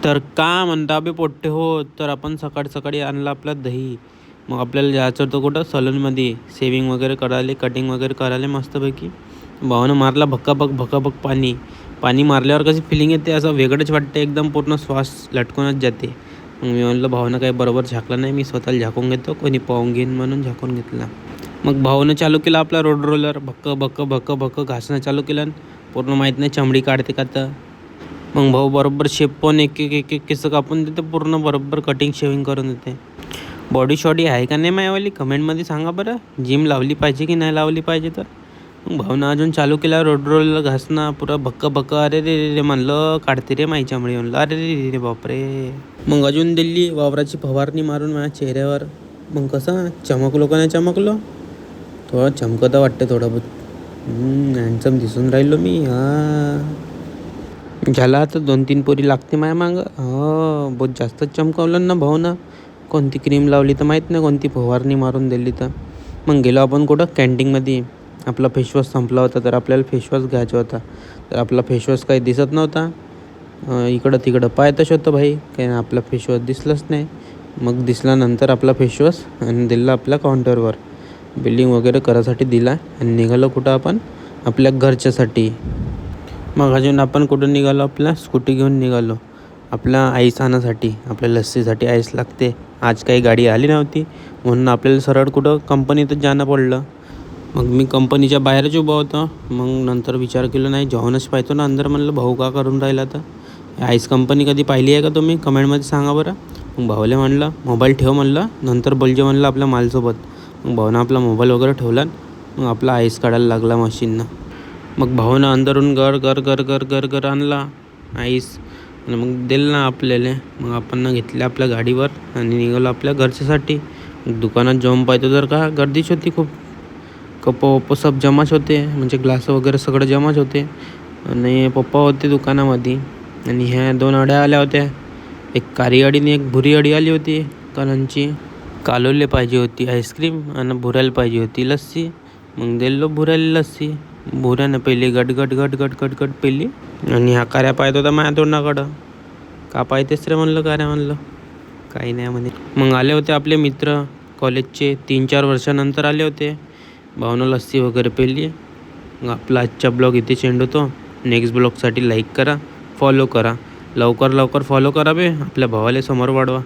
तर का म्हणता बे पोट्टे हो. तर आपण सकाळी सकाळी आणला आपला दही. मग आपल्याला जायचं होतं कुठं सलूनमध्ये सेविंग वगैरे करायला, कटिंग वगैरे करायला मस्तपैकी. भावानं मारला भकाभक पाणी. पाणी मारल्यावर कशी फिलिंग येते, असं वेगळंच वाटते एकदम, पूर्ण श्वास लटकूनच जाते. मग मी म्हणलं भावानं काही बरोबर झाकलं नाही, मी स्वतःला झाकून घेतो, कोणी पाहून घेईन म्हणून झाकून घेतला. मग भावानं चालू केला आपला रोड रोलर, भक्क घासणं चालू केलं. पूर्ण माहीत नाही चमडी काढते का तर. मग भाऊ बरोबर शेप पण एक केस कापून देते, पूर्ण बरोबर कटिंग शेविंग करून देते. बॉडी शॉडी आहे का नाही मायावाली कमेंटमध्ये सांगा बरं. जिम लावली पाहिजे की नाही लावली पाहिजे तर. मग भावना अजून चालू केला रोड रोलला घासणं, पुरं भक्क. अरे रे म्हणलं काढते रे माई चमडी, म्हणलं अरे रे बापरे. मग अजून दिल्ली वावराची फवारणी मारून माझ्या चेहऱ्यावर. मग कसं चमकलो का नाही चमकलो, थोडं चमकतं वाटतं थोडं बहुत. हँडसम दिसून राहिलो मी. झाला आता 2-3 पोरी लागते माया मागं. बहुत जास्तच चमकवलं ना भाऊ ना. कोणती क्रीम लावली तर माहीत नाही, कोणती फवारणी मारून दिली तर. मग गेलो आपण कुठं कॅन्टीनमध्ये. आपला फेसवॉश संपला होता, तर आपल्याला फेसवॉश घ्यायचा होता. तर आपला फेसवॉश काही दिसत नव्हता. इकडं तिकडं पाहतच होतं भाई, काही आपला फेसवॉश दिसलंच नाही. मग दिसल्यानंतर आपला फेसवॉश आणि दिला आपल्या काउंटरवर. बिलिंग वगैरे करायसाठी दिला आणि निघालो कुठं आपण आपल्या घरच्यासाठी. मग अजून आपण कुठं निघालो, आपल्या स्कूटी घेऊन निघालो आपल्या आईस आणण्यासाठी. आपल्या लस्सीसाठी आईस लागते. आज काही गाडी आली नव्हती म्हणून आपल्याला सरळ कुठं कंपनीतच जाणं पडलं. मग मी कंपनीच्या बाहेरच उभा होतो. मग नंतर विचार केला, नाही जाऊनच पाहतो ना अंदर. म्हणलं भाऊ का करून राहिला तर. आईस कंपनी कधी पाहिली आहे का तुम्ही, कमेंटमध्ये सांगा बरं. मग भाऊला म्हणलं मोबाईल ठेव, म्हणलं नंतर बोलजे म्हणलं आपल्या मालसोबत. मग भाऊनं आपला मोबाईल वगैरे ठेवला. मग आपला आईस काढायला लागला मशीननं. मग भाऊनं अंदरून गर आणला आईस आणि मग दिलं ना आपल्याला. मग आपण घेतले आपल्या गाडीवर आणि निघालो आपल्या घरच्यासाठी. दुकानात जाऊन पाहतो तर का गर्दीच होती खूप. कप सब जमाच होते, म्हणजे ग्लास वगैरे सगळं जमाच होते. आणि पप्पा होते दुकानामध्ये. आणि ह्या 2 अड्या आल्या होत्या, एक काळी अडी आणि एक भुरी अडी आली होती कालांची. कालोले पाहिजे होती आईस्क्रीम आणि भुऱ्याला पाहिजे होती लस्सी. मग दिलो भुऱ्याला लस्सी. भुऱ्यानं पहिली गट पेली. आणि ह्या कार्या पाहत होता माझ्या तोंडाकडं. का पाहतेस रे म्हणलं, कार्या म्हणलं काही नाही म्हणे. मग आले होते आपले मित्र कॉलेजचे, 3-4 वर्षानंतर आले होते. भावनं लस्सी वगैरे पेली. मग आपला आजचा ब्लॉग इथे चेंड होतो. नेक्स्ट ब्लॉगसाठी लाईक करा, फॉलो करा, लवकर फॉलो करा बे. आपल्या भावाला समोर वाढवा.